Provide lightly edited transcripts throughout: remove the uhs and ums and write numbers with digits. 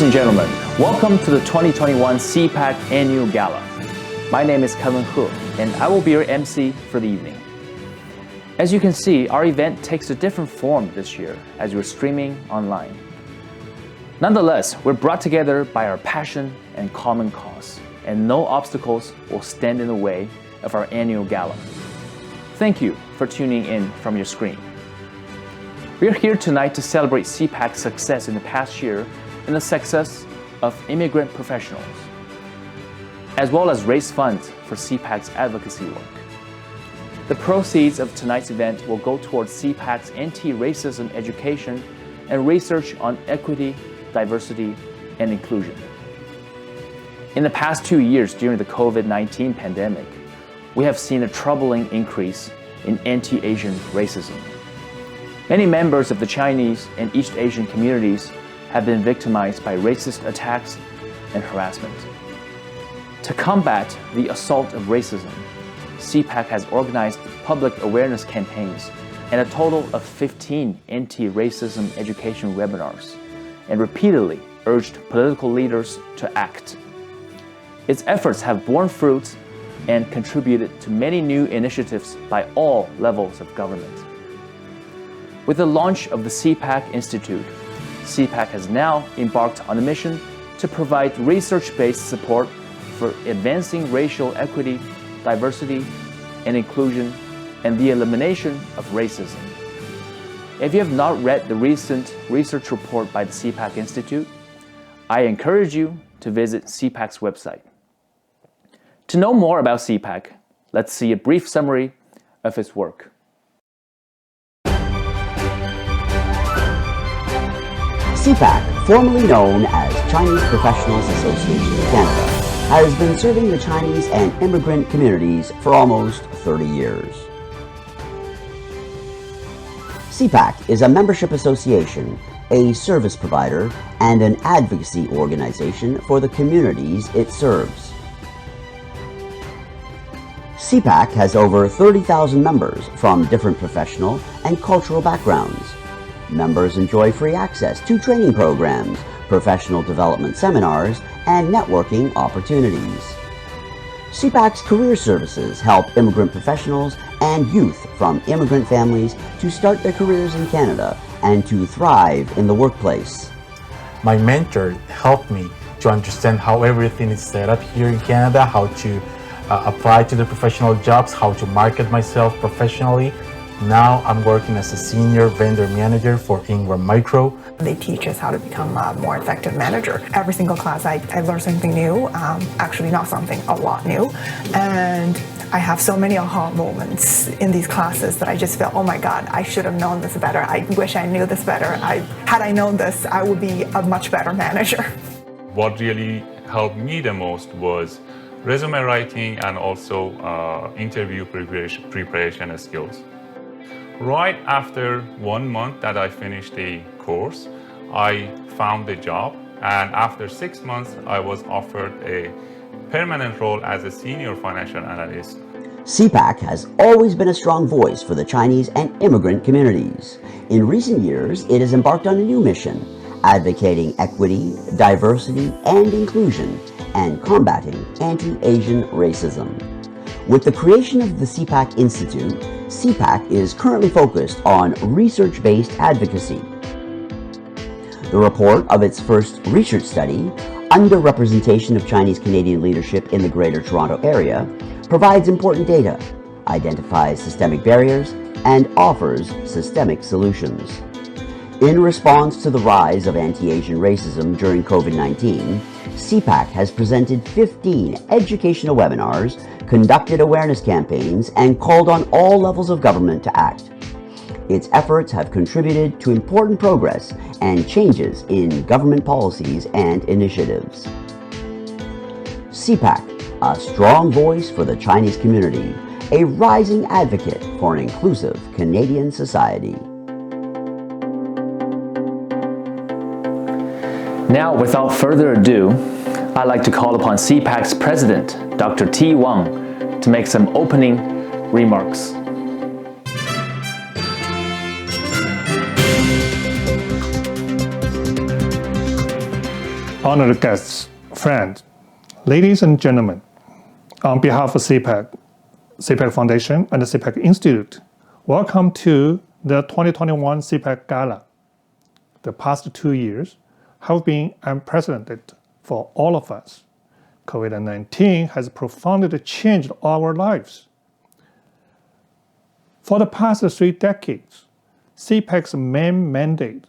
Ladies and gentlemen, welcome to the 2021 CPAC Annual Gala. My name is Kevin He, and I will be your MC for the evening. As you can see, our event takes a different form this year as we're streaming online. Nonetheless, we're brought together by our passion and common cause, and no obstacles will stand in the way of our annual gala. Thank you for tuning in from your screen. We are here tonight to celebrate CPAC's success in the past year and the success of immigrant professionals, as well as raise funds for CPAC's advocacy work. The proceeds of tonight's event will go towards CPAC's anti-racism education and research on equity, diversity, and inclusion. In the past 2 years during the COVID-19 pandemic, we have seen a troubling increase in anti-Asian racism. Many members of the Chinese and East Asian communities have been victimized by racist attacks and harassment. To combat the assault of racism, CPAC has organized public awareness campaigns and a total of 15 anti-racism education webinars, and repeatedly urged political leaders to act. Its efforts have borne fruits and contributed to many new initiatives by all levels of government. With the launch of the CPAC Institute, CPAC has now embarked on a mission to provide research-based support for advancing racial equity, diversity, and inclusion, and the elimination of racism. If you have not read the recent research report by the CPAC Institute, I encourage you to visit CPAC's website. To know more about CPAC, let's see a brief summary of its work. CPAC, formerly known as Chinese Professionals Association of Canada, has been serving the Chinese and immigrant communities for almost 30 years. CPAC is a membership association, a service provider, and an advocacy organization for the communities it serves. CPAC has over 30,000 members from different professional and cultural backgrounds. Members enjoy free access to training programs, professional development seminars, and networking opportunities. CPAC's career services help immigrant professionals and youth from immigrant families to start their careers in Canada and to thrive in the workplace. My mentor helped me to understand how everything is set up here in Canada, how to apply to the professional jobs, how to market myself professionally. Now I'm working as a senior vendor manager for Ingram Micro. They teach us how to become a more effective manager. Every single class I learn something new, actually not something, a lot new. And I have so many aha moments in these classes that I just feel, oh my God, I should have known this better. I wish I knew this better. Had I known this, I would be a much better manager. What really helped me the most was resume writing and also interview preparation skills. Right after 1 month that I finished the course, I found a job, and after 6 months, I was offered a permanent role as a senior financial analyst. CPAC has always been a strong voice for the Chinese and immigrant communities. In recent years, it has embarked on a new mission, advocating equity, diversity, and inclusion, and combating anti-Asian racism. With the creation of the CPAC Institute, CPAC is currently focused on research-based advocacy. The report of its first research study, Underrepresentation of Chinese Canadian Leadership in the Greater Toronto Area, provides important data, identifies systemic barriers, and offers systemic solutions. In response to the rise of anti-Asian racism during COVID-19, CPAC has presented 15 educational webinars, conducted awareness campaigns, and called on all levels of government to act. Its efforts have contributed to important progress and changes in government policies and initiatives. CPAC, a strong voice for the Chinese community, a rising advocate for an inclusive Canadian society. Now, without further ado, I'd like to call upon CPAC's president, Dr. T. Wang, to make some opening remarks. honored guests, friends, ladies and gentlemen, on behalf of CPAC Foundation and the CPAC Institute, welcome to the 2021 CPAC Gala. The past 2 years have been unprecedented for all of us. COVID-19 has profoundly changed our lives. For the past 3 decades, CPAC's main mandate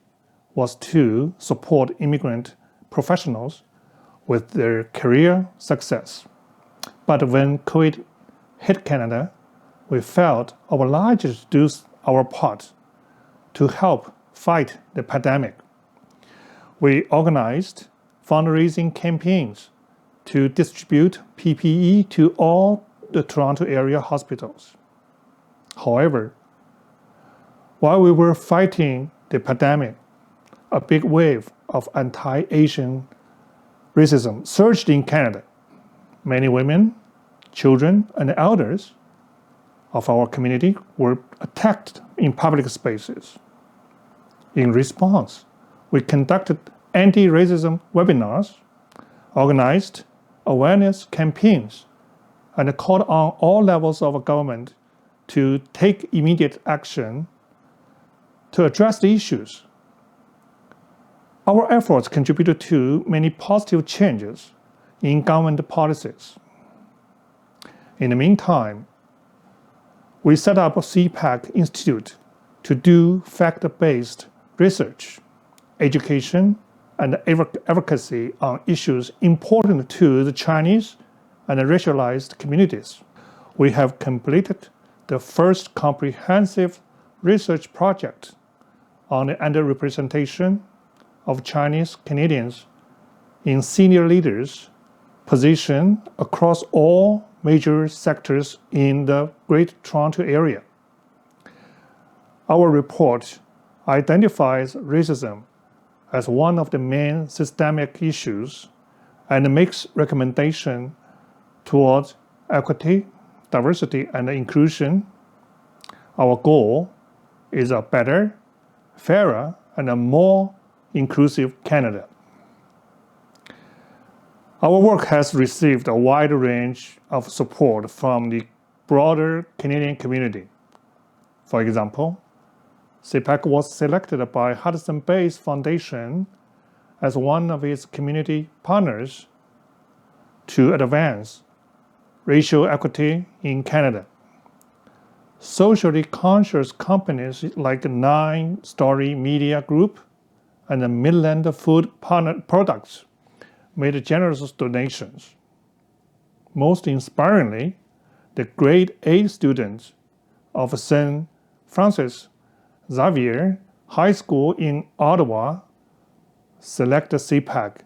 was to support immigrant professionals with their career success. But when COVID hit Canada, we felt obliged to do our part to help fight the pandemic. We organized fundraising campaigns to distribute PPE to all the Toronto area hospitals. However, while we were fighting the pandemic, a big wave of anti-Asian racism surged in Canada. Many women, children, and elders of our community were attacked in public spaces. In response, we conducted anti-racism webinars, organized awareness campaigns, and called on all levels of government to take immediate action to address the issues. Our efforts contributed to many positive changes in government policies. In the meantime, we set up a CPAC Institute to do fact-based research, education, and advocacy on issues important to the Chinese and racialized communities. We have completed the first comprehensive research project on the underrepresentation of Chinese Canadians in senior leaders positions across all major sectors in the Greater Toronto Area. Our report identifies racism as one of the main systemic issues and makes recommendations towards equity, diversity, and inclusion. Our goal is a better, fairer, and a more inclusive Canada. Our work has received a wide range of support from the broader Canadian community. For example, CPAC was selected by Hudson Bay's Foundation as one of its community partners to advance racial equity in Canada. Socially conscious companies like 9 Story Media Group and the Midland Food Products made generous donations. Most inspiringly, the grade 8 students of St. Francis Xavier High School in Ottawa selected CPAC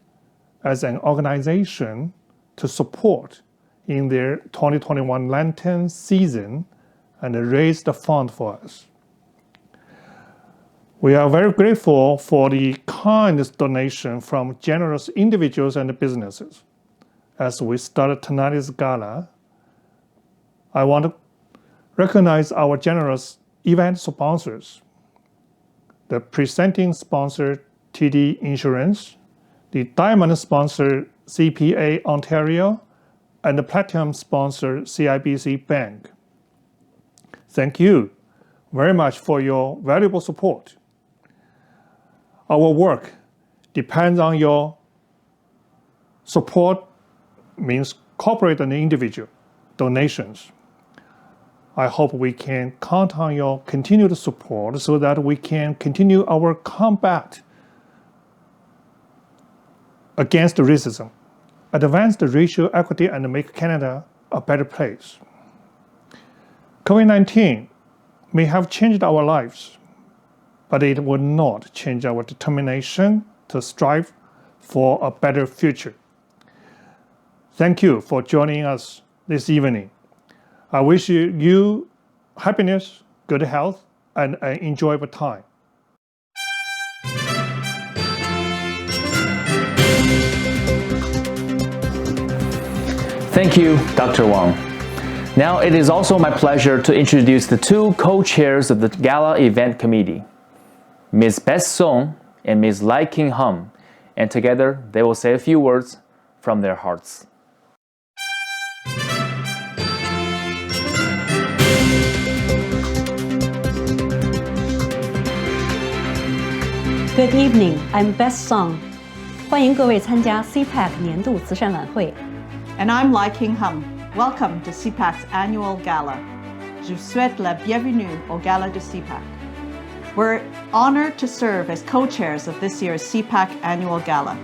as an organization to support in their 2021 Lantern season and raise the fund for us. We are very grateful for the kind donation from generous individuals and businesses. As we start tonight's gala, I want to recognize our generous event sponsors. The presenting sponsor, TD Insurance, the diamond sponsor, CPA Ontario, and the platinum sponsor, CIBC Bank. Thank you very much for your valuable support. Our work depends on your support, means corporate and individual donations. I hope we can count on your continued support so that we can continue our combat against racism, advance the racial equity, and make Canada a better place. COVID-19 may have changed our lives, but it will not change our determination to strive for a better future. Thank you for joining us this evening. I wish you happiness, good health, and an enjoyable time. Thank you, Dr. Wang. Now it is also my pleasure to introduce the 2 co-chairs of the Gala Event Committee, Ms. Bess Song and Ms. Lai King Hum, and together they will say a few words from their hearts. Good evening, I'm Beth Song. 欢迎各位参加 CPAC 年度慈善晚会。And I'm Lai King Hum. Welcome to CPAC's Annual Gala. Je vous souhaite la bienvenue au Gala de CPAC. We're honored to serve as co-chairs of this year's CPAC Annual Gala.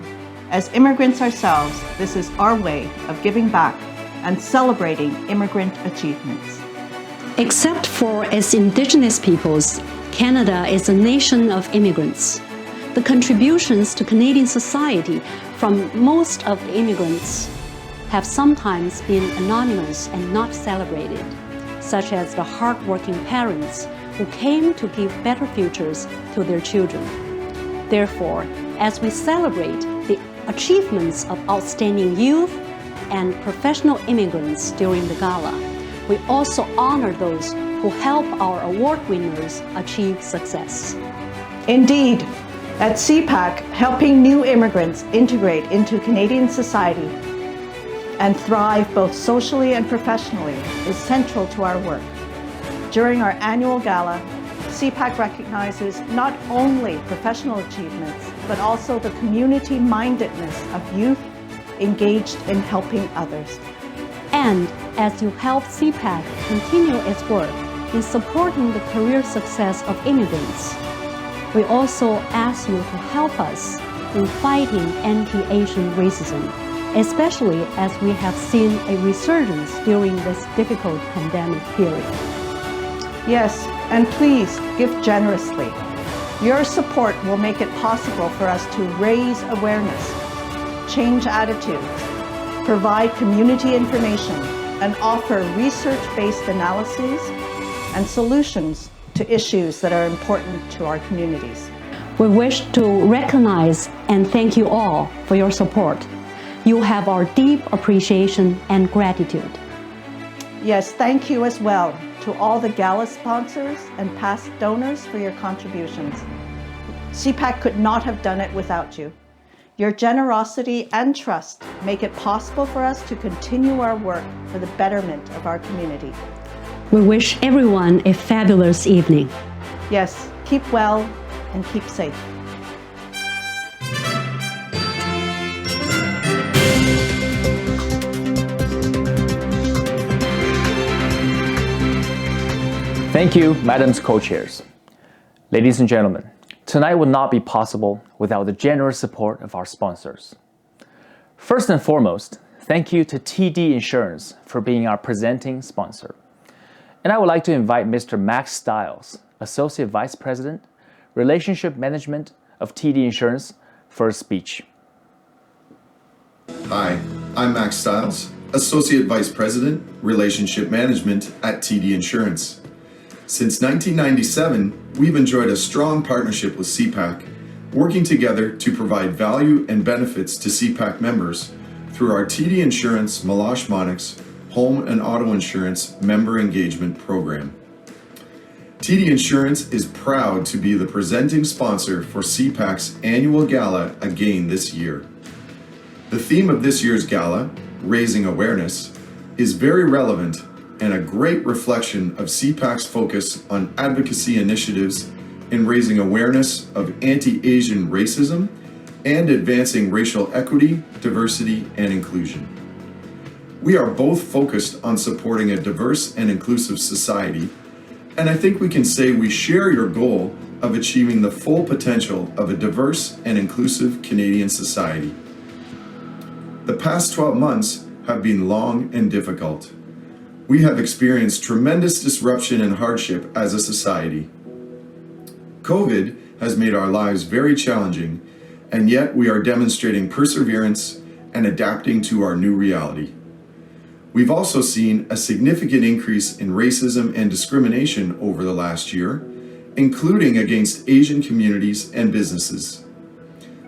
As immigrants ourselves, this is our way of giving back and celebrating immigrant achievements. Except for its indigenous peoples, Canada is a nation of immigrants. The contributions to Canadian society from most of the immigrants have sometimes been anonymous and not celebrated, such as the hardworking parents who came to give better futures to their children. Therefore, as we celebrate the achievements of outstanding youth and professional immigrants during the gala, we also honor those who help our award winners achieve success. Indeed, at CPAC, helping new immigrants integrate into Canadian society and thrive both socially and professionally is central to our work. During our annual gala, CPAC recognizes not only professional achievements, but also the community mindedness of youth engaged in helping others. And as you help CPAC continue its work in supporting the career success of immigrants, we also ask you to help us in fighting anti-Asian racism, especially as we have seen a resurgence during this difficult pandemic period. Yes, and please give generously. Your support will make it possible for us to raise awareness, change attitudes, provide community information, and offer research-based analyses and solutions to issues that are important to our communities. We wish to recognize and thank you all for your support. You have our deep appreciation and gratitude. Yes, thank you as well to all the gala sponsors and past donors for your contributions. CPAC could not have done it without you. Your generosity and trust make it possible for us to continue our work for the betterment of our community. We wish everyone a fabulous evening. Yes, keep well and keep safe. Thank you, Madam's co-chairs. Ladies and gentlemen, tonight would not be possible without the generous support of our sponsors. First and foremost, thank you to TD Insurance for being our presenting sponsor. And I would like to invite Mr. Max Stiles, Associate Vice President, Relationship Management of TD Insurance, for a speech. Hi, I'm Max Stiles, Associate Vice President, Relationship Management at TD Insurance. Since 1997, we've enjoyed a strong partnership with CPAC, working together to provide value and benefits to CPAC members through our TD Insurance Meloche Monix Home and Auto Insurance Member Engagement Program. TD Insurance is proud to be the presenting sponsor for CPAC's annual gala again this year. The theme of this year's gala, Raising Awareness, is very relevant and a great reflection of CPAC's focus on advocacy initiatives in raising awareness of anti-Asian racism and advancing racial equity, diversity, and inclusion. We are both focused on supporting a diverse and inclusive society, and I think we can say we share your goal of achieving the full potential of a diverse and inclusive Canadian society. The past 12 months have been long and difficult. We have experienced tremendous disruption and hardship as a society. COVID has made our lives very challenging, and yet we are demonstrating perseverance and adapting to our new reality. We've also seen a significant increase in racism and discrimination over the last year, including against Asian communities and businesses.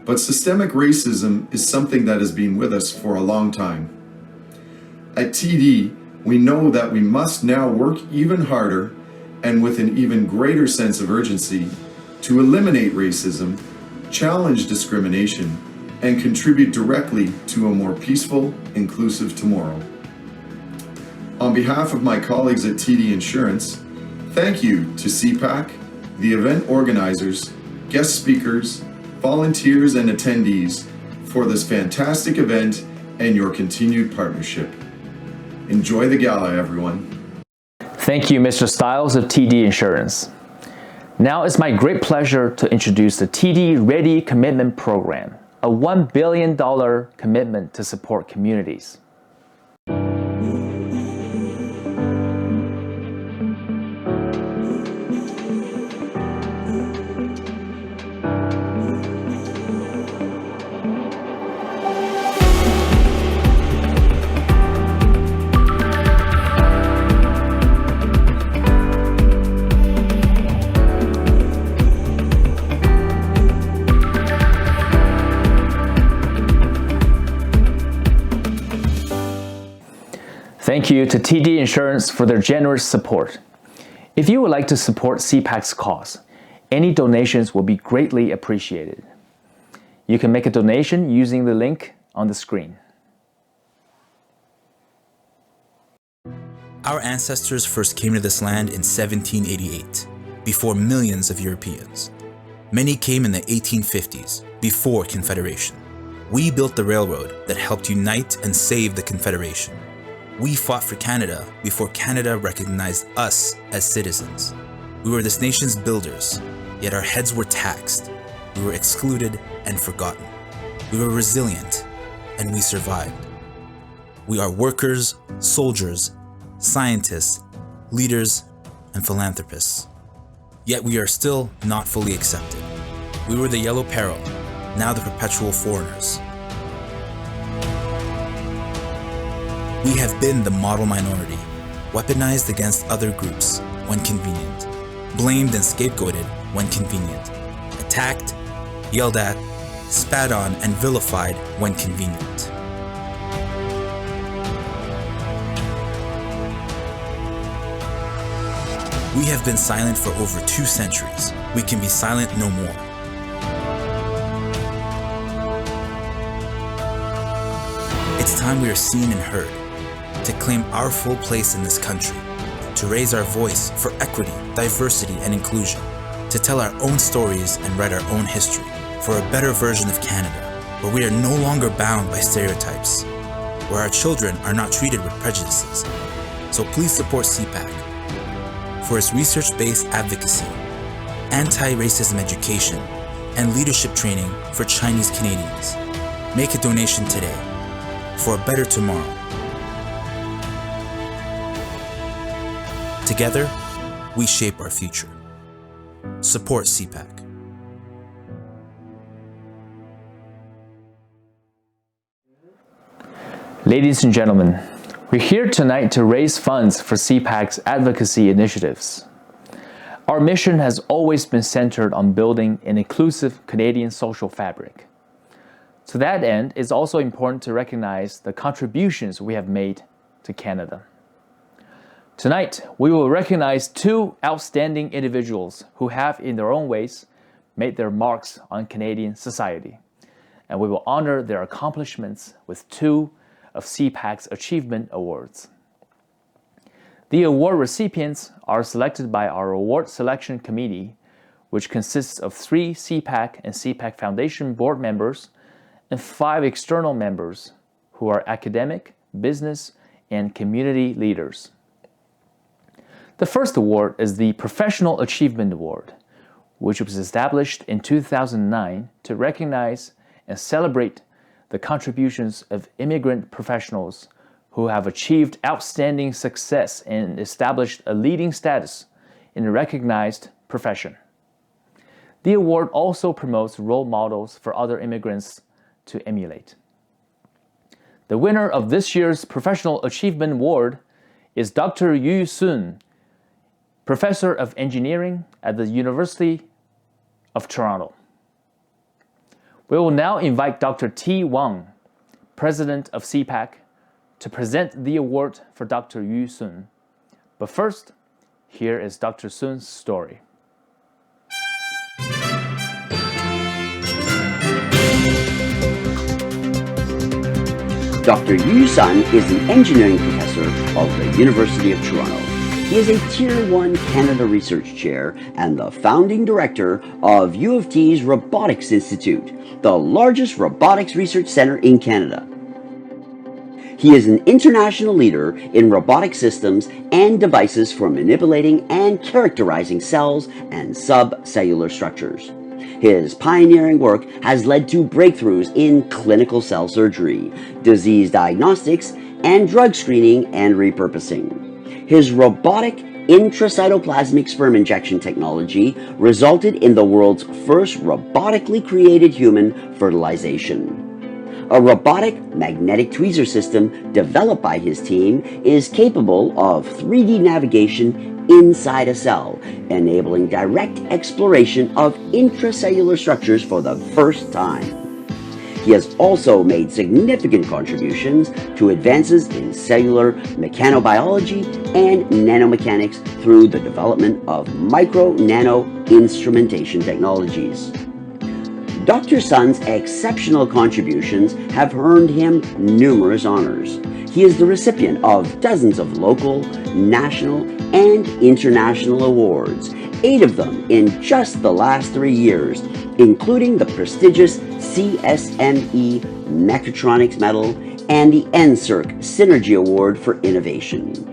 But systemic racism is something that has been with us for a long time. At TD, we know that we must now work even harder and with an even greater sense of urgency to eliminate racism, challenge discrimination, and contribute directly to a more peaceful, inclusive tomorrow. On behalf of my colleagues at TD Insurance, thank you to CPAC, the event organizers, guest speakers, volunteers, and attendees for this fantastic event and your continued partnership. Enjoy the gala, everyone. Thank you, Mr. Stiles of TD Insurance. Now it's my great pleasure to introduce the TD Ready Commitment Program, a $1 billion commitment to support communities. Thank you to TD Insurance for their generous support. If you would like to support CPAC's cause, any donations will be greatly appreciated. You can make a donation using the link on the screen. Our ancestors first came to this land in 1788, before millions of Europeans. Many came in the 1850s, before Confederation. We built the railroad that helped unite and save the Confederation. We fought for Canada before Canada recognized us as citizens. We were this nation's builders, yet our heads were taxed. We were excluded and forgotten. We were resilient, and we survived. We are workers, soldiers, scientists, leaders, and philanthropists. Yet we are still not fully accepted. We were the yellow peril, now the perpetual foreigners. We have been the model minority, weaponized against other groups when convenient, blamed and scapegoated when convenient, attacked, yelled at, spat on, and vilified when convenient. We have been silent for over 2 centuries. We can be silent no more. It's time we are seen and heard, to claim our full place in this country, to raise our voice for equity, diversity, and inclusion, to tell our own stories and write our own history for a better version of Canada, where we are no longer bound by stereotypes, where our children are not treated with prejudices. So please support CPAC for its research-based advocacy, anti-racism education, and leadership training for Chinese Canadians. Make a donation today for a better tomorrow. Together, we shape our future. Support CPAC. Ladies and gentlemen, we're here tonight to raise funds for CPAC's advocacy initiatives. Our mission has always been centered on building an inclusive Canadian social fabric. To that end, it's also important to recognize the contributions we have made to Canada. Tonight, we will recognize 2 outstanding individuals who have, in their own ways, made their marks on Canadian society, and we will honor their accomplishments with 2 of CPAC's Achievement Awards. The award recipients are selected by our Award Selection Committee, which consists of 3 CPAC and CPAC Foundation board members and 5 external members who are academic, business, and community leaders. The first award is the Professional Achievement Award, which was established in 2009 to recognize and celebrate the contributions of immigrant professionals who have achieved outstanding success and established a leading status in a recognized profession. The award also promotes role models for other immigrants to emulate. The winner of this year's Professional Achievement Award is Dr. Yu Sun, Professor of Engineering at the University of Toronto. We will now invite Dr. T. Wang, President of CPAC, to present the award for Dr. Yu Sun. But first, here is Dr. Sun's story. Dr. Yu Sun is an engineering professor of the University of Toronto. He is a Tier 1 Canada Research Chair and the founding director of U of T's Robotics Institute, the largest robotics research center in Canada. He is an international leader in robotic systems and devices for manipulating and characterizing cells and subcellular structures. His pioneering work has led to breakthroughs in clinical cell surgery, disease diagnostics, and drug screening and repurposing. His robotic intracytoplasmic sperm injection technology resulted in the world's first robotically created human fertilization. A robotic magnetic tweezer system developed by his team is capable of 3D navigation inside a cell, enabling direct exploration of intracellular structures for the first time. He has also made significant contributions to advances in cellular mechanobiology and nanomechanics through the development of micro-nano instrumentation technologies. Dr. Sun's exceptional contributions have earned him numerous honors. He is the recipient of dozens of local, national, and international awards, 8 of them in just the last 3 years, including the prestigious CSME Mechatronics Medal and the NSERC Synergy Award for Innovation.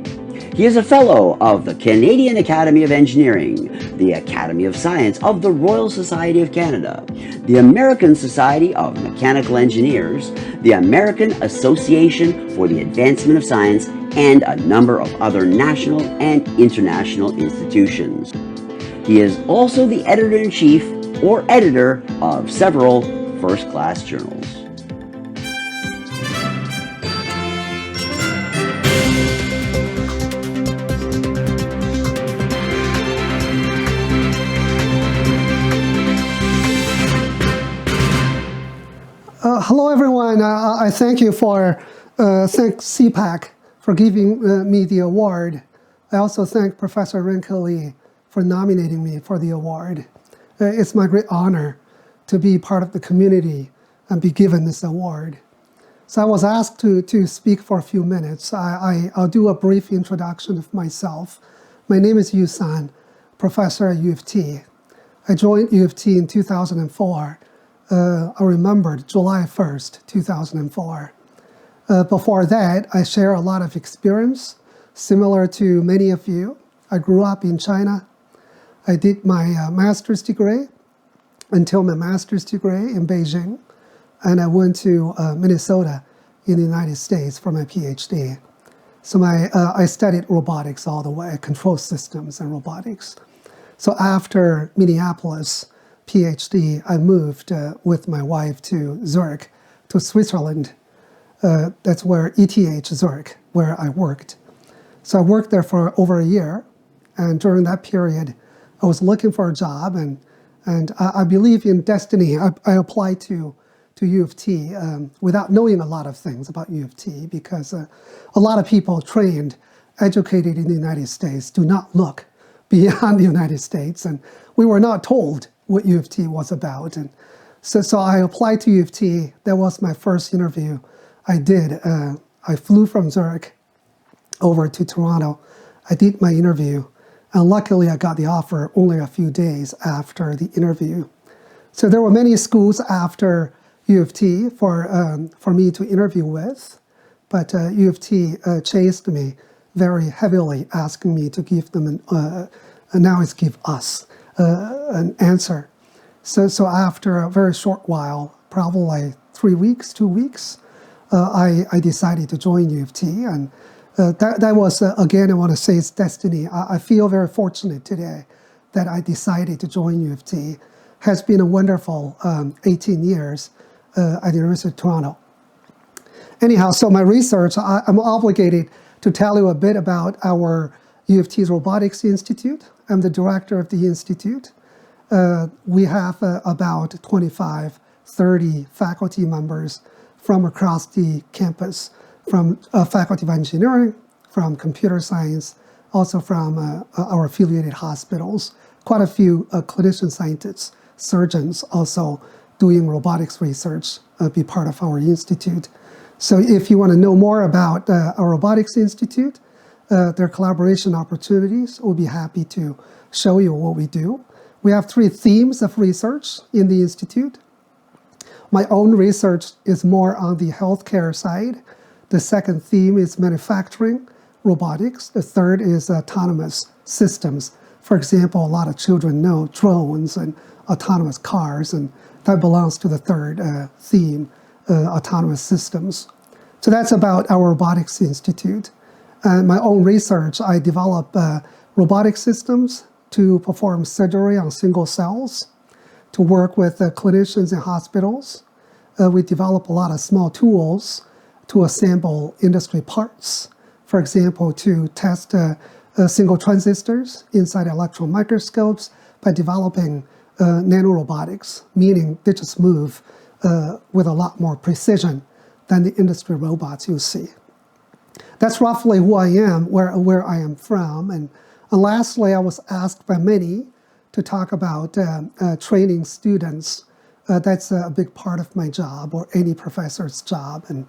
He is a Fellow of the Canadian Academy of Engineering, the Academy of Science of the Royal Society of Canada, the American Society of Mechanical Engineers, the American Association for the Advancement of Science, and a number of other national and international institutions. He is also the Editor-in-Chief or editor of several first-class journals. Hello, everyone. I thank you thank CPAC for giving me the award. I also thank Professor Renke Li for nominating me for the award. It's my great honor to be part of the community and be given this award. So I was asked to speak for a few minutes. I'll do a brief introduction of myself. My name is Yu Sun, professor at U of T. I joined U of T in 2004. I remembered July 1st, 2004. Before that, I share a lot of experience, similar to many of you. I grew up in China. I did my master's degree until my master's degree in Beijing, and I went to Minnesota in the United States for my PhD. So I studied robotics all the way, control systems and robotics. So after Minneapolis PhD, I moved with my wife to Zurich, to Switzerland. That's where ETH Zurich, where I worked. So I worked there for over a year, and during that period, I was looking for a job, and I believe in destiny. I applied to U of T without knowing a lot of things about U of T, because a lot of people trained, educated in the United States do not look beyond the United States, and we were not told what U of T was about. And so I applied to U of T. That was my first interview I did. I flew from Zurich over to Toronto. I did my interview, and luckily I got the offer only a few days after the interview. So there were many schools after U of T for me to interview with, but U of T chased me very heavily, asking me to give them and now it's give us an answer. So after a very short while, probably 3 weeks, 2 weeks, I decided to join U of T, and that was, again, I want to say it's destiny. I feel very fortunate today that I decided to join U of T. Has been a wonderful 18 years at the University of Toronto. Anyhow, so my research, I'm obligated to tell you a bit about our U of T's Robotics Institute. I'm the director of the institute. We have about 25, 30 faculty members from across the campus, from Faculty of Engineering, from Computer Science, also from our affiliated hospitals. Quite a few clinician scientists, surgeons also doing robotics research, be part of our institute. So if you want to know more about our Robotics Institute, their collaboration opportunities, we'll be happy to show you what we do. We have 3 themes of research in the Institute. My own research is more on the healthcare side. The second theme is manufacturing, robotics. The third is autonomous systems. For example, a lot of children know drones and autonomous cars, and that belongs to the third theme, autonomous systems. So that's about our Robotics Institute. And my own research, I develop robotic systems to perform surgery on single cells, to work with clinicians in hospitals. We develop a lot of small tools to assemble industry parts. For example, to test single transistors inside electron microscopes by developing nanorobotics, meaning they just move with a lot more precision than the industry robots you see. That's roughly who I am, where I am from. And lastly, I was asked by many to talk about training students. That's a big part of my job, or any professor's job. And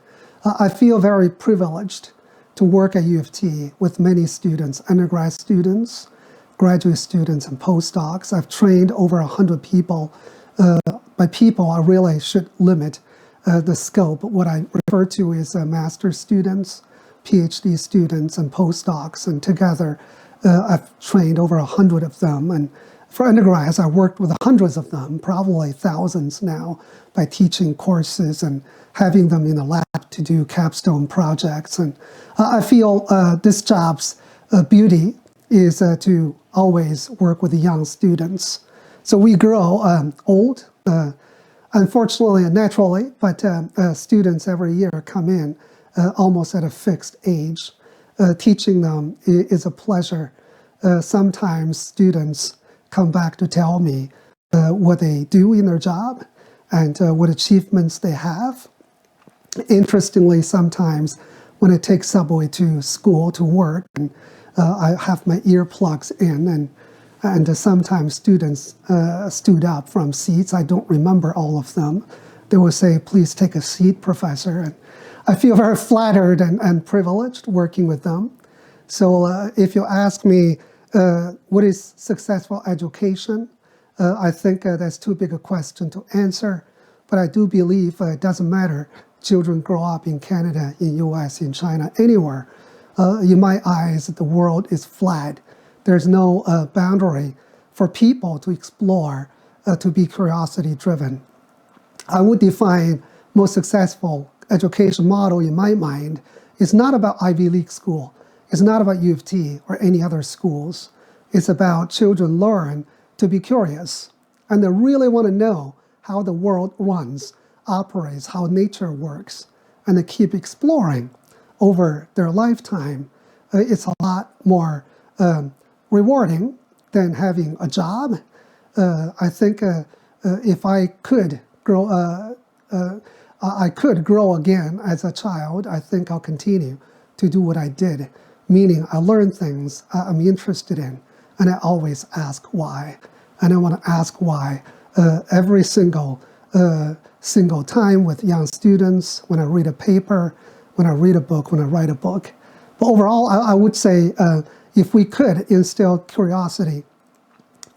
I feel very privileged to work at U of T with many students, undergrad students, graduate students, and postdocs. I've trained over 100 people. By people, I really should limit the scope. What I refer to is master's students, PhD students, and postdocs. And together, I've trained over 100 of them. And for undergrads, I worked with hundreds of them, probably thousands now, by teaching courses and having them in the lab to do capstone projects. And I feel this job's beauty is to always work with the young students. So we grow old, unfortunately and naturally, but students every year come in almost at a fixed age. Teaching them is a pleasure. Sometimes students come back to tell me what they do in their job and what achievements they have. Interestingly, sometimes when I take subway to school to work, and I have my earplugs in, and sometimes students stood up from seats. I don't remember all of them. They will say, "Please take a seat, Professor." And I feel very flattered and privileged working with them. So if you ask me, what is successful education? I think that's too big a question to answer, but I do believe it doesn't matter. Children grow up in Canada, in US, in China, anywhere. In my eyes, the world is flat. There's no boundary for people to explore, to be curiosity-driven. I would define most successful education model in my mind is not about Ivy League school. It's not about U of T or any other schools. It's about children learn to be curious, and they really want to know how the world runs, operates, how nature works, and they keep exploring over their lifetime. It's a lot more rewarding than having a job. I think if I could grow again as a child, I think I'll continue to do what I did, meaning I learn things I'm interested in, and I always ask why. And I want to ask why every single time with young students, when I read a paper, when I read a book, when I write a book. But overall, I would say if we could instill curiosity,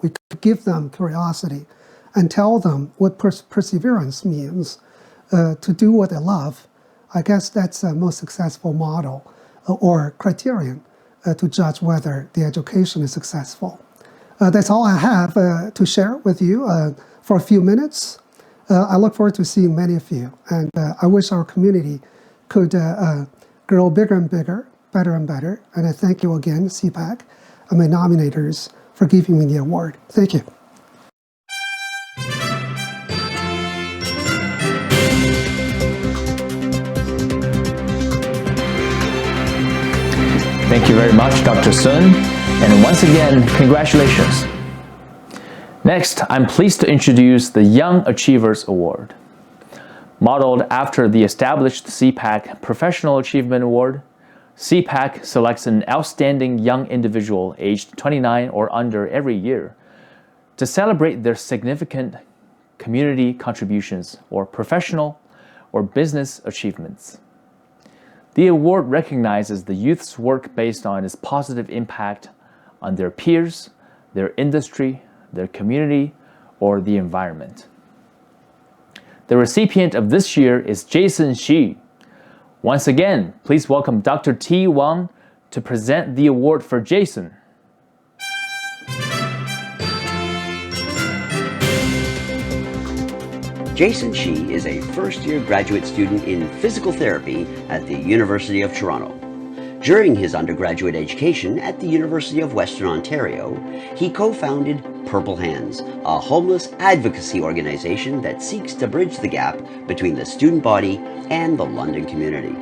we could give them curiosity and tell them what perseverance means, to do what they love. I guess that's the most successful model or criterion to judge whether the education is successful. That's all I have to share with you for a few minutes. I look forward to seeing many of you, and I wish our community could grow bigger and bigger, better and better. And I thank you again, CPAC, and my nominators for giving me the award. Thank you. Thank you very much, Dr. Sun, and once again, congratulations. Next, I'm pleased to introduce the Young Achievers Award. Modeled after the established CPAC Professional Achievement Award, CPAC selects an outstanding young individual aged 29 or under every year to celebrate their significant community contributions or professional or business achievements. The award recognizes the youth's work based on its positive impact on their peers, their industry, their community, or the environment. The recipient of this year is Jason Shi. Once again, please welcome Dr. T. Wang to present the award for Jason. Jason Shi is a first-year graduate student in physical therapy at the University of Toronto. During his undergraduate education at the University of Western Ontario, he co-founded Purple Hands, a homeless advocacy organization that seeks to bridge the gap between the student body and the London community.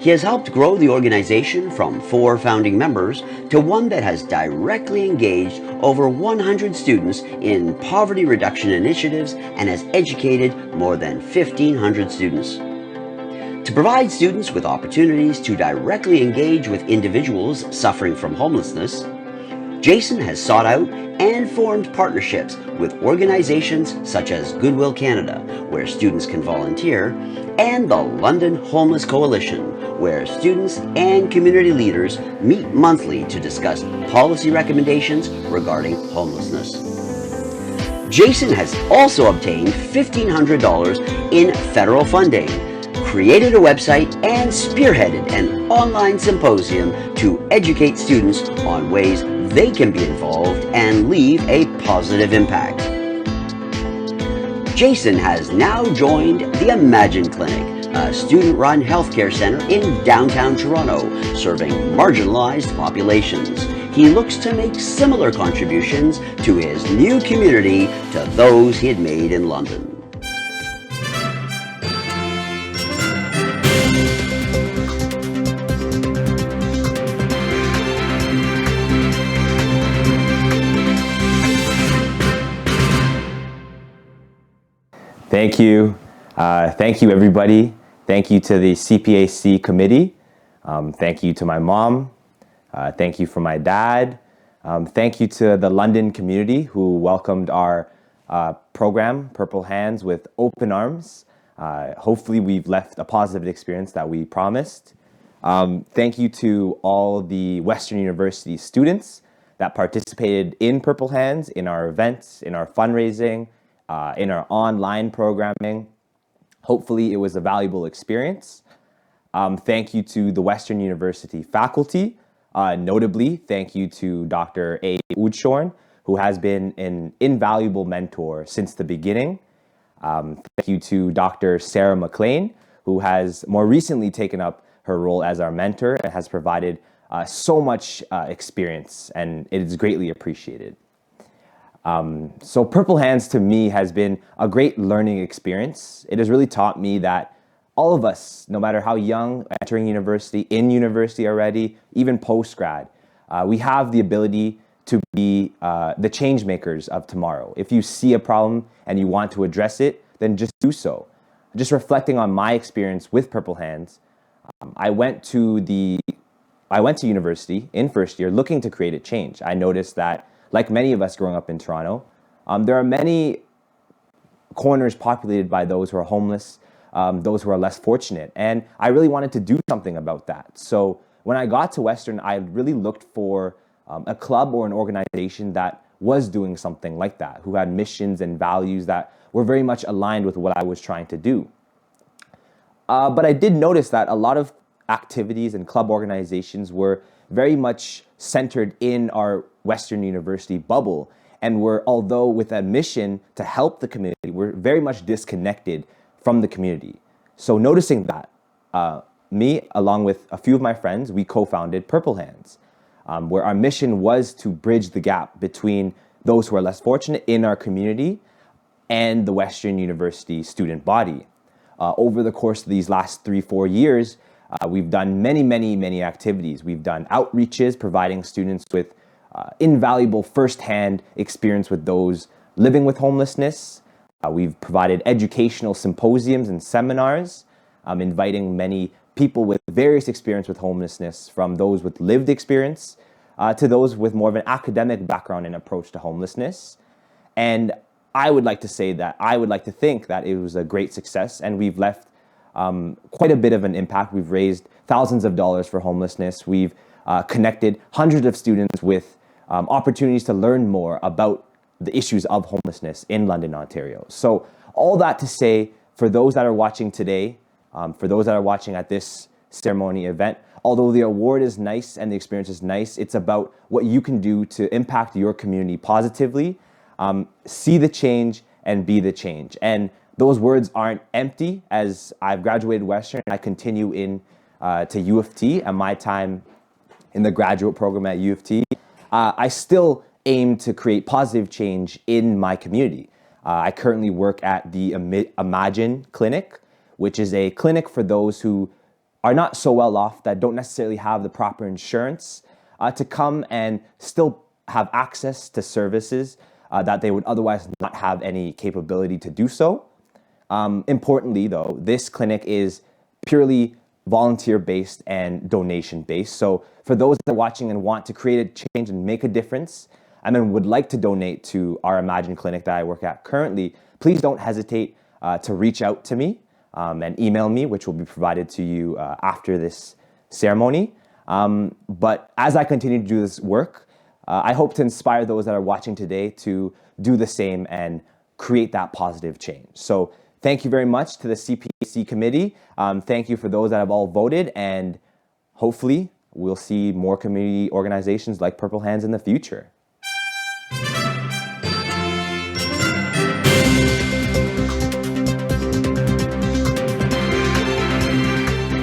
He has helped grow the organization from 4 founding members to one that has directly engaged over 100 students in poverty reduction initiatives and has educated more than 1,500 students. To provide students with opportunities to directly engage with individuals suffering from homelessness, Jason has sought out and formed partnerships with organizations such as Goodwill Canada, where students can volunteer, and the London Homeless Coalition, where students and community leaders meet monthly to discuss policy recommendations regarding homelessness. Jason has also obtained $1,500 in federal funding, created a website, and spearheaded an online symposium to educate students on ways they can be involved and leave a positive impact. Jason has now joined the Imagine Clinic, a student-run healthcare center in downtown Toronto, serving marginalized populations. He looks to make similar contributions to his new community to those he had made in London. Thank you. Thank you, everybody. Thank you to the CPAC committee. Thank you to my mom. Thank you for my dad. Thank you to the London community who welcomed our program, Purple Hands, with open arms. Hopefully, we've left a positive experience that we promised. Thank you to all the Western University students that participated in Purple Hands, in our events, in our fundraising, in our online programming. Hopefully it was a valuable experience. Thank you to the Western University faculty. Notably, thank you to Dr. A. Udshorn, who has been an invaluable mentor since the beginning. Thank you to Dr. Sarah McLean, who has more recently taken up her role as our mentor and has provided so much experience, and it is greatly appreciated. So Purple Hands to me has been a great learning experience. It has really taught me that all of us, no matter how young, entering university, in university already, even post-grad, we have the ability to be the change makers of tomorrow. If you see a problem and you want to address it, then just do so. Just reflecting on my experience with Purple Hands, I went to university in first year looking to create a change. I noticed that, like many of us growing up in Toronto, there are many corners populated by those who are homeless, those who are less fortunate. And I really wanted to do something about that. So when I got to Western, I really looked for a club or an organization that was doing something like that, who had missions and values that were very much aligned with what I was trying to do. But I did notice that a lot of activities and club organizations were very much centered in our Western University bubble, and were, although with a mission to help the community, we're very much disconnected from the community. So noticing that, me, along with a few of my friends, we co-founded Purple Hands, where our mission was to bridge the gap between those who are less fortunate in our community and the Western University student body. Over the course of these last 3-4 years, we've done many activities. We've done outreaches, providing students with invaluable firsthand experience with those living with homelessness. We've provided educational symposiums and seminars, inviting many people with various experience with homelessness, from those with lived experience to those with more of an academic background and approach to homelessness. And I would like to say that I would like to think that it was a great success, and we've left quite a bit of an impact. We've raised thousands of dollars for homelessness. We've connected hundreds of students with opportunities to learn more about the issues of homelessness in London, Ontario. So all that to say, for those that are watching today, for those that are watching at this ceremony event, although the award is nice and the experience is nice, it's about what you can do to impact your community positively, see the change and be the change. And those words aren't empty. As I've graduated Western, I continue in to U of T and my time in the graduate program at U of T. I still aim to create positive change in my community. I currently work at the Imagine Clinic, which is a clinic for those who are not so well off, that don't necessarily have the proper insurance to come and still have access to services that they would otherwise not have any capability to do so. Importantly though, this clinic is purely volunteer-based and donation-based. So for those that are watching and want to create a change and make a difference, and then would like to donate to our Imagine Clinic that I work at currently, please don't hesitate to reach out to me and email me, which will be provided to you after this ceremony. But as I continue to do this work, I hope to inspire those that are watching today to do the same and create that positive change. So thank you very much to the CPAC committee. Thank you for those that have all voted, and hopefully we'll see more community organizations like Purple Hands in the future.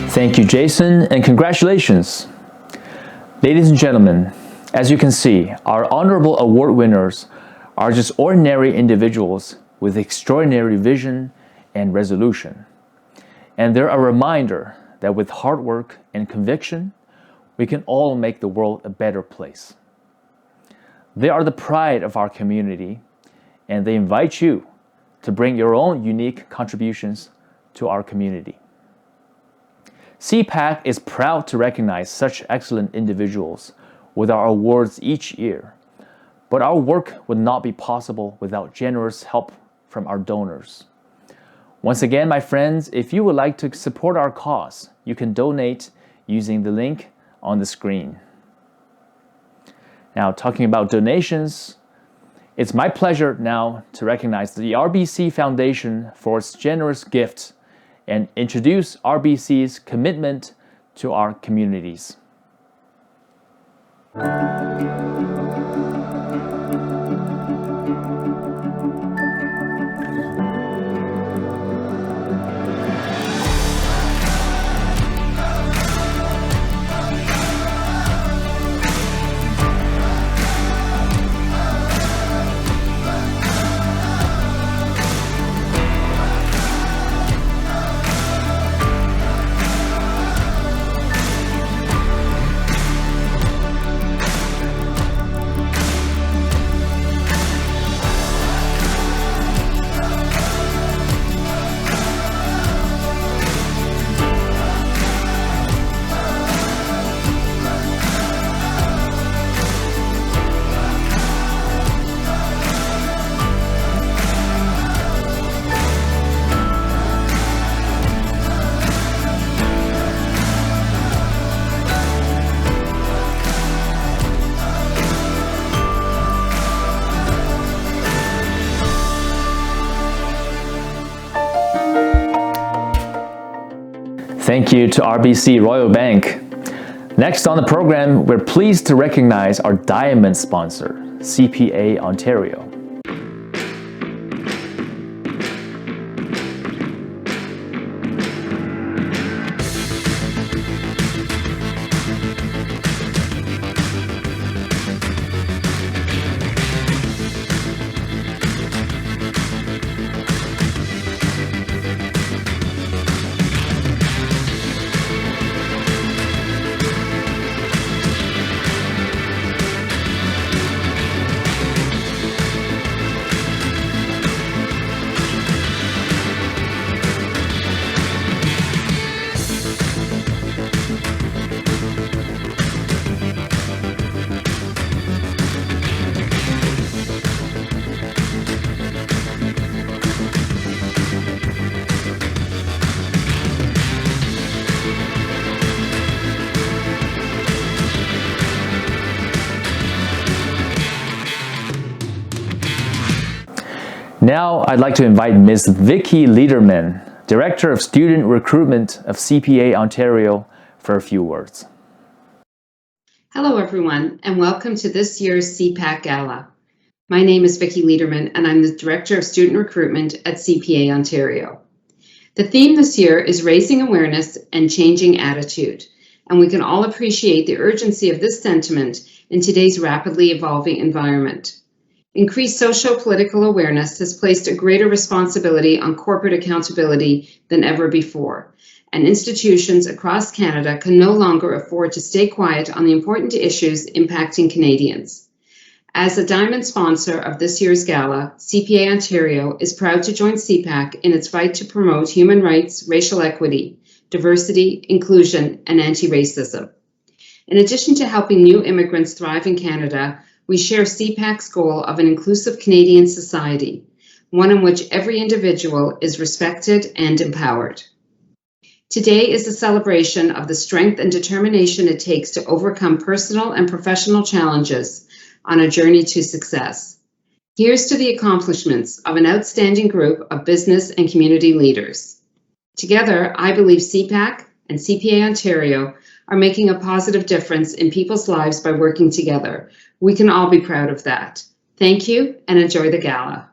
Thank you, Jason, and congratulations. Ladies and gentlemen, as you can see, our honorable award winners are just ordinary individuals with extraordinary vision and resolution. And they're a reminder that with hard work and conviction, we can all make the world a better place. They are the pride of our community, and they invite you to bring your own unique contributions to our community. CPAC is proud to recognize such excellent individuals with our awards each year, but our work would not be possible without generous help from our donors. Once again, my friends, if you would like to support our cause, you can donate using the link on the screen. Now, talking about donations, it's my pleasure now to recognize the RBC Foundation for its generous gift and introduce RBC's commitment to our communities. Thank you to RBC Royal Bank. Next on the program, we're pleased to recognize our diamond sponsor, CPA Ontario. Now I'd like to invite Ms. Vicky Liederman, Director of Student Recruitment of CPA Ontario, for a few words. Hello everyone, and welcome to this year's CPAC Gala. My name is Vicky Liederman, and I'm the Director of Student Recruitment at CPA Ontario. The theme this year is raising awareness and changing attitude, and we can all appreciate the urgency of this sentiment in today's rapidly evolving environment. Increased socio-political awareness has placed a greater responsibility on corporate accountability than ever before, and institutions across Canada can no longer afford to stay quiet on the important issues impacting Canadians. As a diamond sponsor of this year's gala, CPA Ontario is proud to join CPAC in its fight to promote human rights, racial equity, diversity, inclusion, and anti-racism. In addition to helping new immigrants thrive in Canada, we share CPAC's goal of an inclusive Canadian society, one in which every individual is respected and empowered. Today is a celebration of the strength and determination it takes to overcome personal and professional challenges on a journey to success. Here's to the accomplishments of an outstanding group of business and community leaders. Together, I believe CPAC and CPA Ontario are making a positive difference in people's lives by working together. We can all be proud of that. Thank you and enjoy the gala.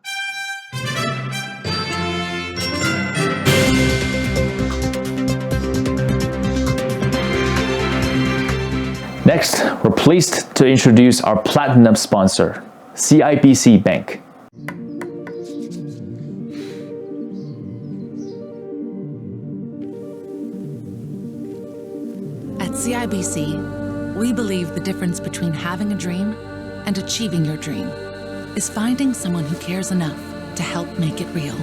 Next, we're pleased to introduce our platinum sponsor, CIBC Bank. At CIBC, we believe the difference between having a dream and achieving your dream is finding someone who cares enough to help make it real.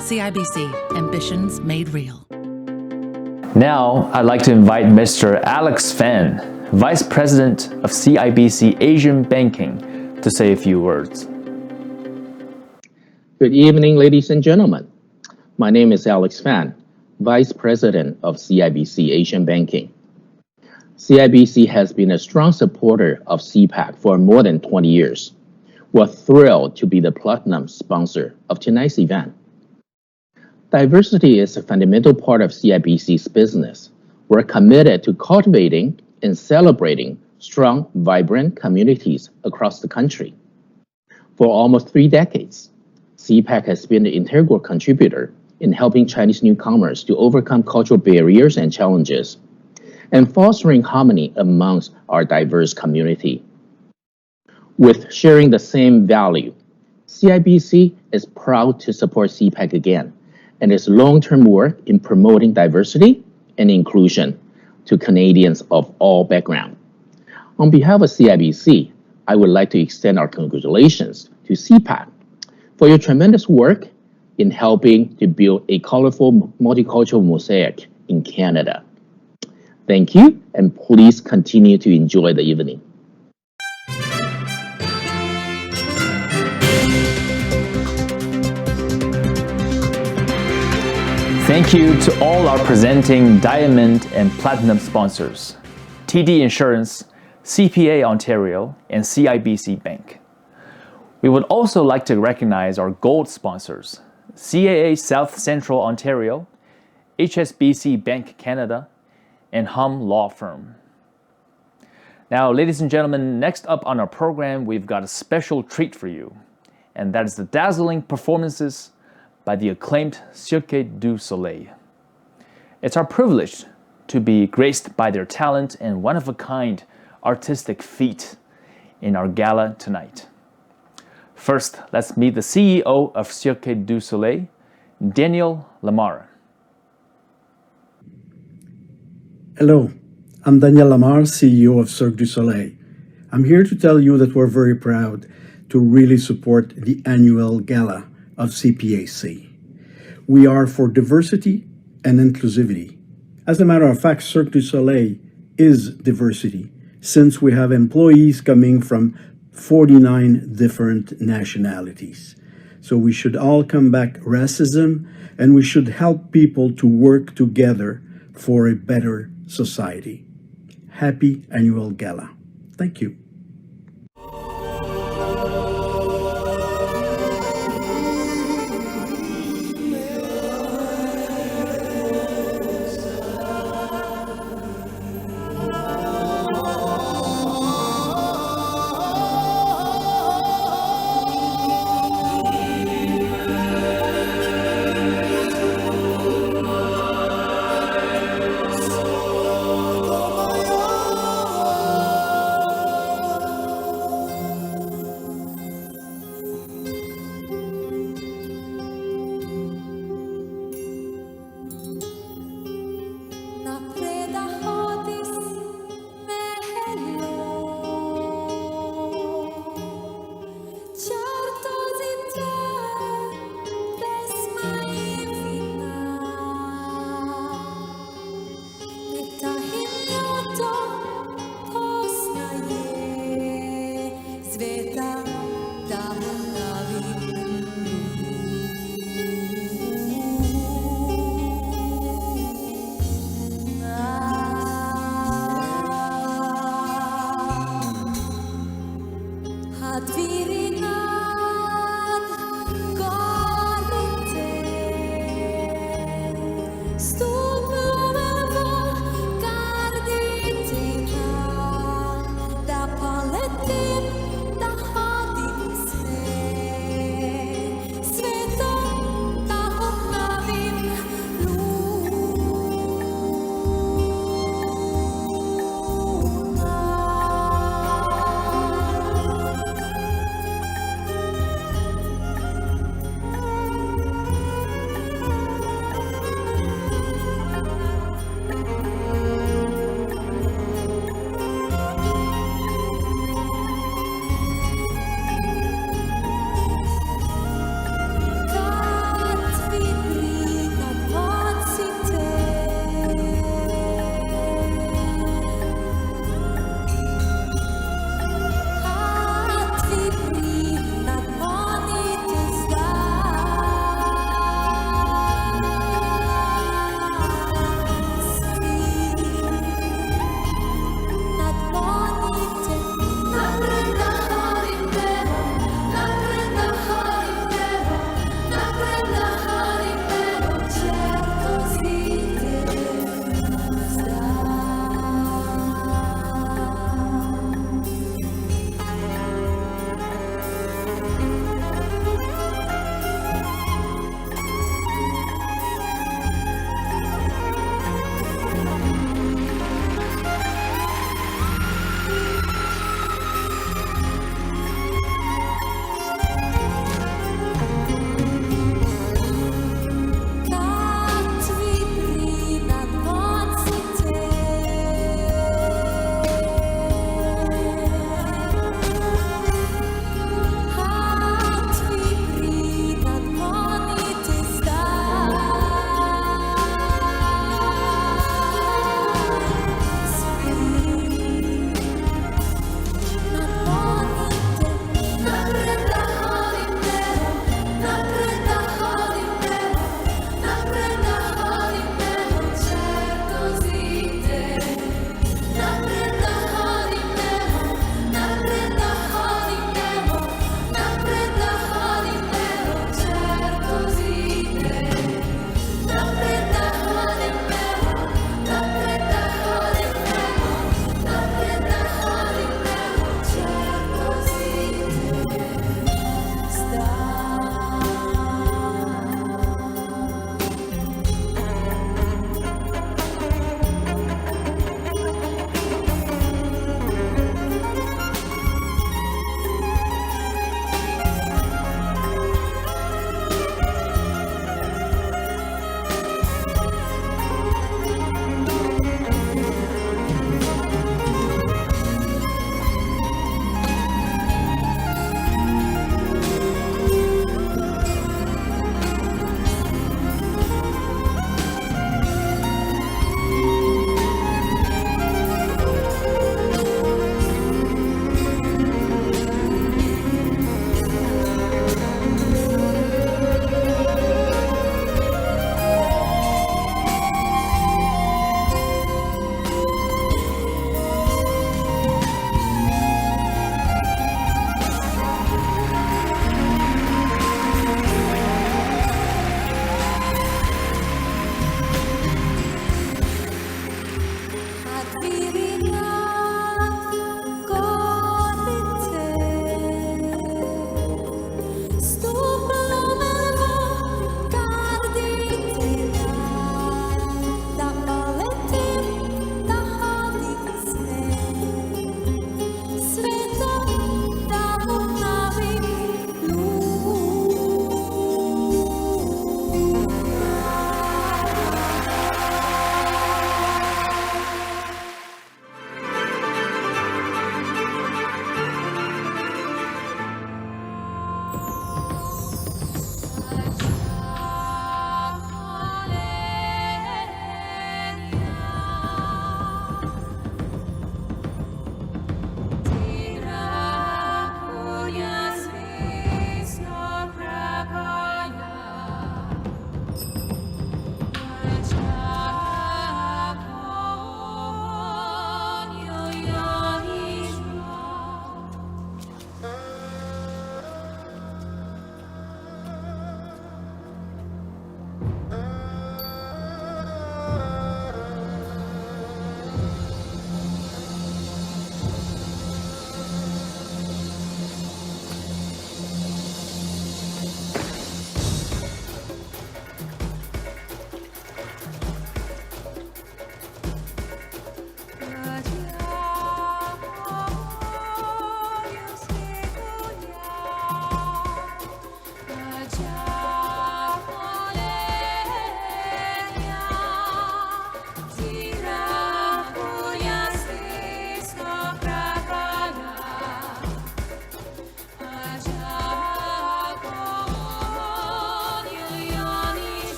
CIBC, ambitions made real. Now, I'd like to invite Mr. Alex Fan, Vice President of CIBC Asian Banking, to say a few words. Good evening, ladies and gentlemen. My name is Alex Fan, Vice President of CIBC Asian Banking. CIBC has been a strong supporter of CPAC for more than 20 years. We're thrilled to be the platinum sponsor of tonight's event. Diversity is a fundamental part of CIBC's business. We're committed to cultivating and celebrating strong, vibrant communities across the country. For almost 3 decades, CPAC has been an integral contributor in helping Chinese newcomers to overcome cultural barriers and challenges, and fostering harmony amongst our diverse community. With sharing the same value, CIBC is proud to support CPAC again, and its long-term work in promoting diversity and inclusion to Canadians of all backgrounds. On behalf of CIBC, I would like to extend our congratulations to CPAC for your tremendous work in helping to build a colorful multicultural mosaic in Canada. Thank you, and please continue to enjoy the evening. Thank you to all our presenting diamond and platinum sponsors, TD Insurance, CPA Ontario, and CIBC Bank. We would also like to recognize our gold sponsors, CAA South Central Ontario, HSBC Bank Canada, and Hum Law Firm. Now, ladies and gentlemen, next up on our program, we've got a special treat for you, and that is the dazzling performances by the acclaimed Cirque du Soleil. It's our privilege to be graced by their talent and one-of-a-kind artistic feat in our gala tonight. First, let's meet the CEO of Cirque du Soleil, Daniel Lamar. Hello, I'm Daniel Lamar, CEO of Cirque du Soleil. I'm here to tell you that we're very proud to really support the annual gala of CPAC. We are for diversity and inclusivity. As a matter of fact, Cirque du Soleil is diversity, since we have employees coming from 49 different nationalities. So we should all combat racism, and we should help people to work together for a better society. Happy Annual Gala. Thank you.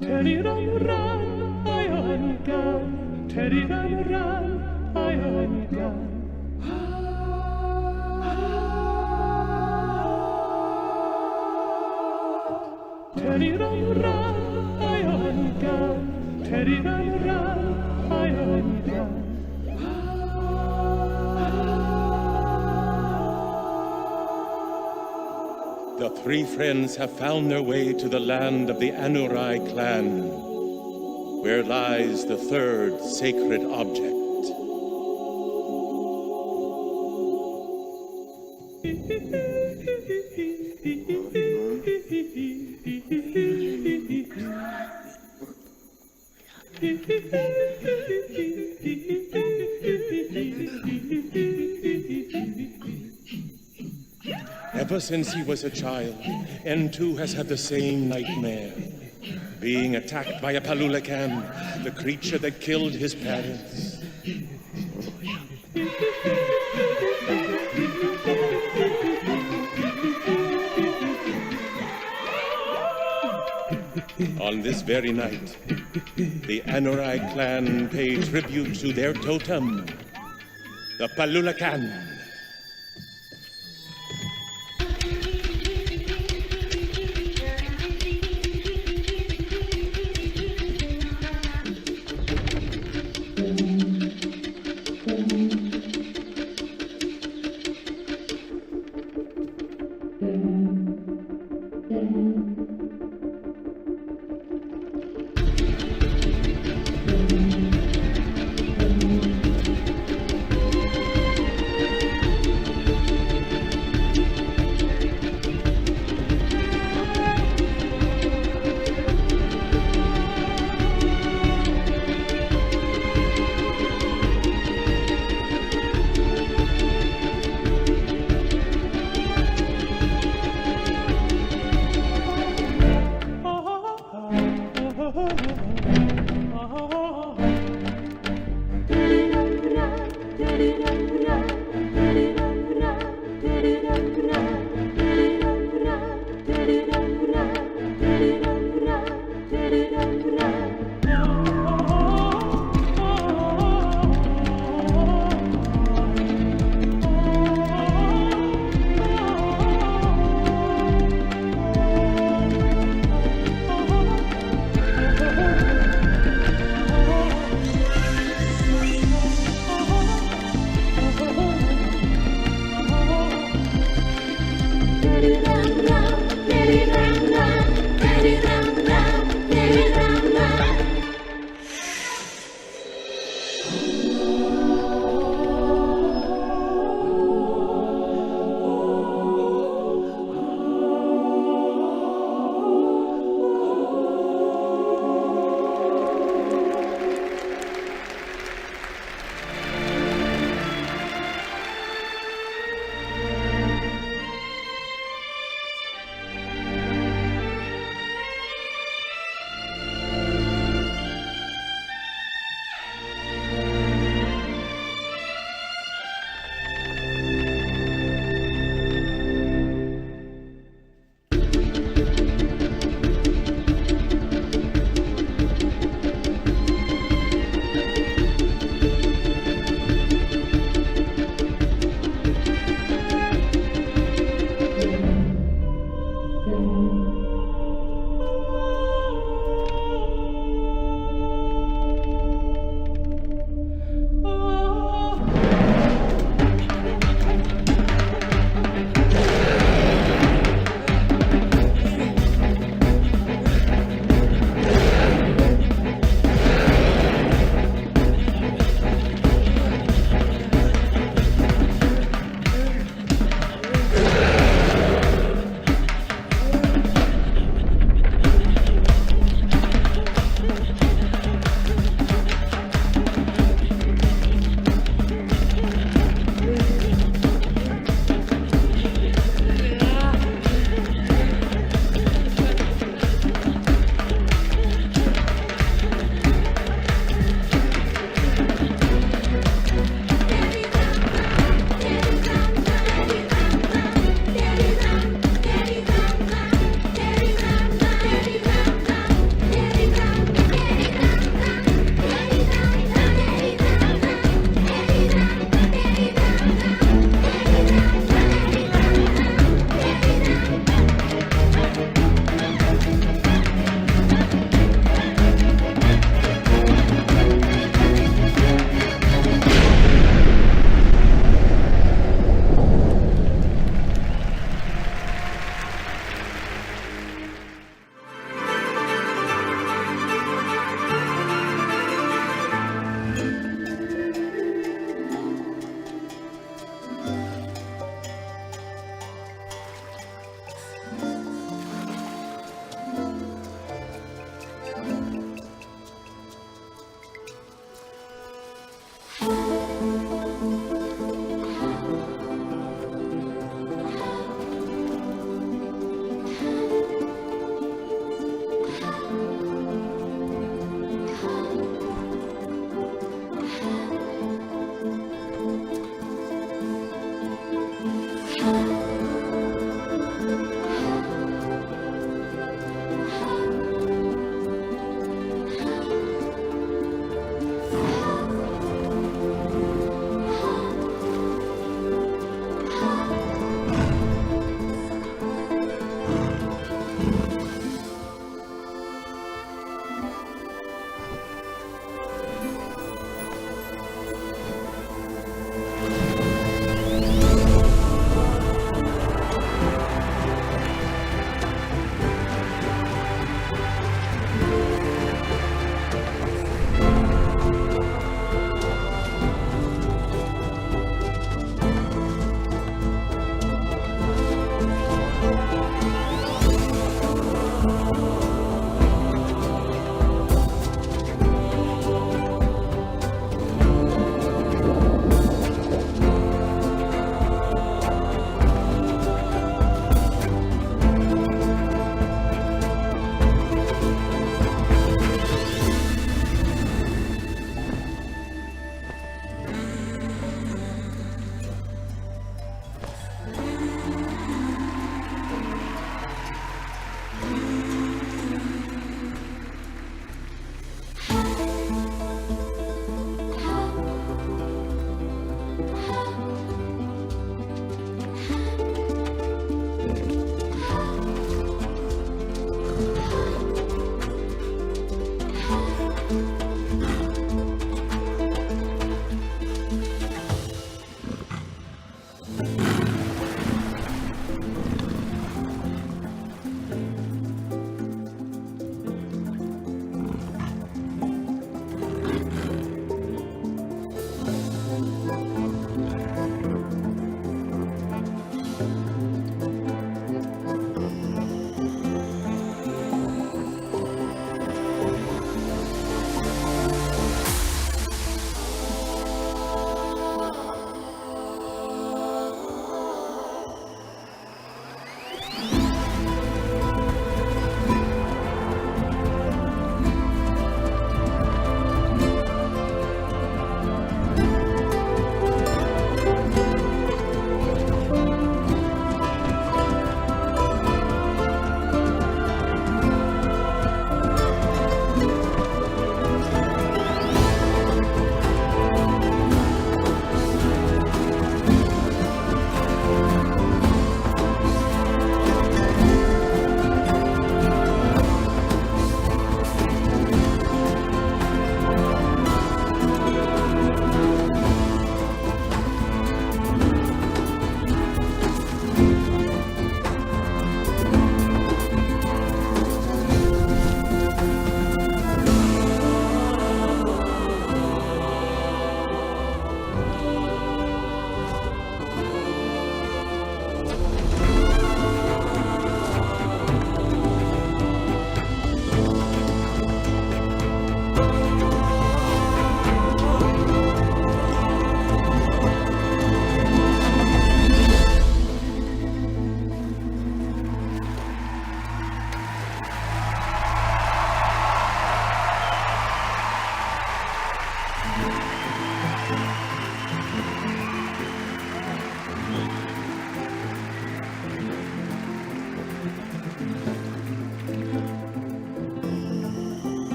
Teddy run, run, I on gun. Teddy run, run, I on gun. Teddy run, run, I on gun. Teddy run, run, I on gun. The three friends have found their way to the land of the Anurai clan, where lies the third sacred object. Ever since he was a child, N2 has had the same nightmare. Being attacked by a Palulacan, the creature that killed his parents. On this very night, the Anurai clan paid tribute to their totem, the Palulacan.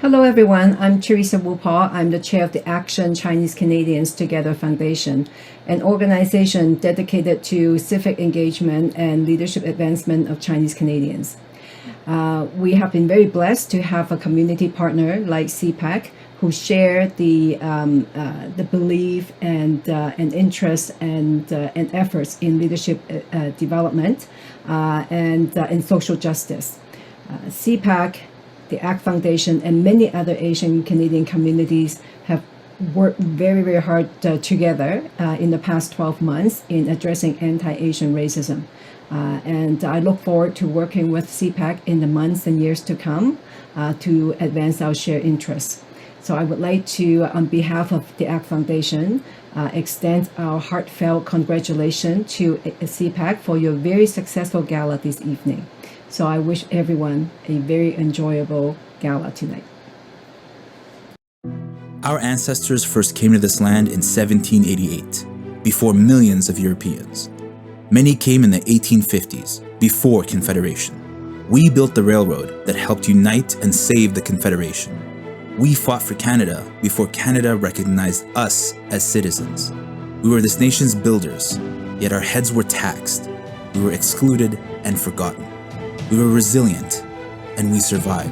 Hello everyone, I'm Teresa Wu Pa. I'm the chair of the Action Chinese Canadians Together Foundation, an organization dedicated to civic engagement and leadership advancement of Chinese Canadians. We have been very blessed to have a community partner like CPAC who share the belief and interest and efforts in leadership development and social justice. CPAC, the ACT Foundation, and many other Asian Canadian communities have worked very, very hard together in the past 12 months in addressing anti-Asian racism. And I look forward to working with CPAC in the months and years to come to advance our shared interests. So I would like to, on behalf of the ACT Foundation, extend our heartfelt congratulations to CPAC for your very successful gala this evening. So I wish everyone a very enjoyable gala tonight. Our ancestors first came to this land in 1788, before millions of Europeans. Many came in the 1850s, before Confederation. We built the railroad that helped unite and save the Confederation. We fought for Canada before Canada recognized us as citizens. We were this nation's builders, yet our heads were taxed. We were excluded and forgotten. We were resilient, and we survived.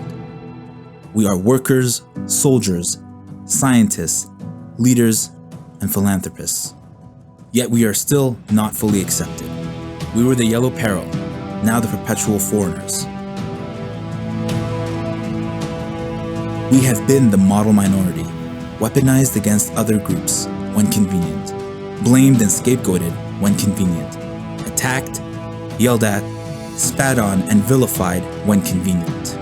We are workers, soldiers, scientists, leaders, and philanthropists. Yet we are still not fully accepted. We were the yellow peril, now the perpetual foreigners. We have been the model minority, weaponized against other groups when convenient, blamed and scapegoated when convenient, attacked, yelled at, spat on, and vilified when convenient.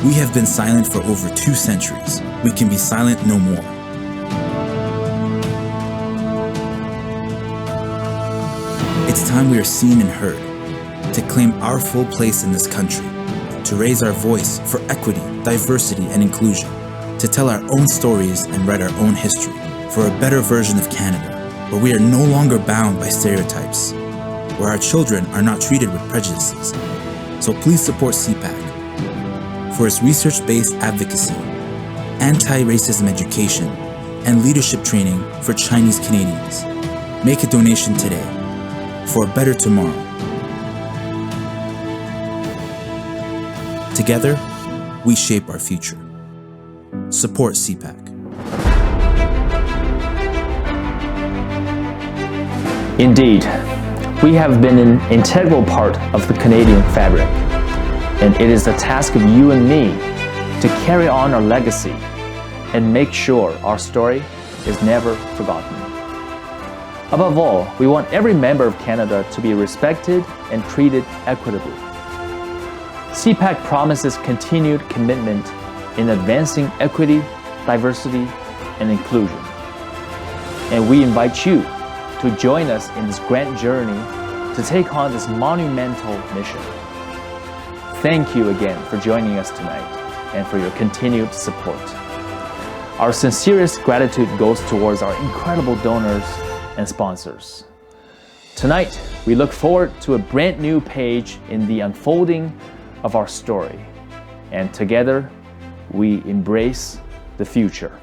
We have been silent for over 2 centuries. We can be silent no more. It's time we are seen and heard, to claim our full place in this country, to raise our voice for equity, diversity, and inclusion, to tell our own stories and write our own history, for a better version of Canada, where we are no longer bound by stereotypes, where our children are not treated with prejudices. So please support CPAC for its research-based advocacy, anti-racism education, and leadership training for Chinese Canadians. Make a donation today for a better tomorrow. Together, we shape our future. Support CPAC. Indeed, we have been an integral part of the Canadian fabric, and it is the task of you and me to carry on our legacy and make sure our story is never forgotten. Above all, we want every member of Canada to be respected and treated equitably. CPAC promises continued commitment in advancing equity, diversity, and inclusion. And we invite you to join us in this grand journey to take on this monumental mission. Thank you again for joining us tonight and for your continued support. Our sincerest gratitude goes towards our incredible donors and sponsors. Tonight, we look forward to a brand new page in the unfolding of our story, and together we embrace the future.